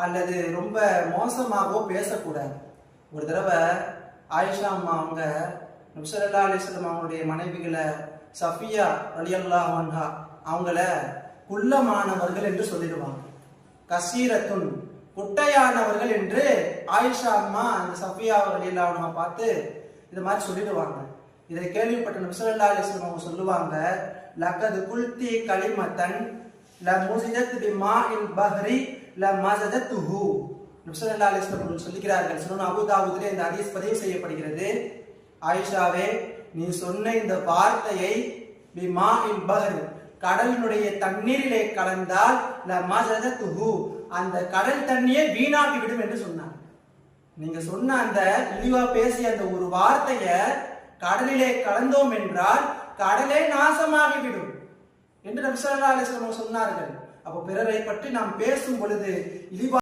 அல்லது ரொம்ப மோசமாகவோ பேசக்கூடாது. ஒரு தடவை ஆயிஷா அம்மா அவங்க நபி ஸல்லல்லாஹு அலைஹி வஸல்லம் அவங்களுடைய மனைவிகளை சஃபியா ரலியல்லாஹு அன்ஹா அவங்கள குள்ளமானவர்கள் என்று சொல்லிடுவாங்க. கசீரத்துன் குட்டையானவர்கள் என்று ஆயிஷா அம்மா அந்த சஃபியா ரலியல்லாஹு அன்ஹா பார்த்து இது மாதிரி சொல்லிடுவாங்க. இதை கேள்விப்பட்ட நபி ஸல்லல்லாஹு அலைஹி வஸல்லம் அவங்க சொல்லுவாங்க, லகத் குல்தி கலிமத்தன் லமுஸிஜத் பிமாஇல் பஹ்ரி லமஸஜத்துஹு. நபி ஸல்லல்லாஹு அலைஹி வஸல்லம் சொல்கிறார்கள், சுனன் அபூ தாவூதிலே இந்த ஹதீஸ் பதிவு செய்யப்படுகிறது. ஆயிஷாவே, நீ சொன்ன இந்த வார்த்தையை பிமாஇல் பஹ்ர் கடலினுடைய தண்ணீரிலே கலந்தால் லமஸஜத்துஹு அந்த கடல் தண்ணியை வீணாக்கி விடும் என்று சொன்னார். நீங்க சொன்ன அந்த இழிவா பேசிய அந்த ஒரு வார்த்தைய கடலிலே கலந்தோம் என்றால் கடலே நாசமாகிவிடும் என்று நபி ஸல்லல்லாஹு அலைஹி வஸல்லம் சொன்னார்கள். அப்போ பிறரை பற்றி நாம் பேசும் பொழுது இழிவா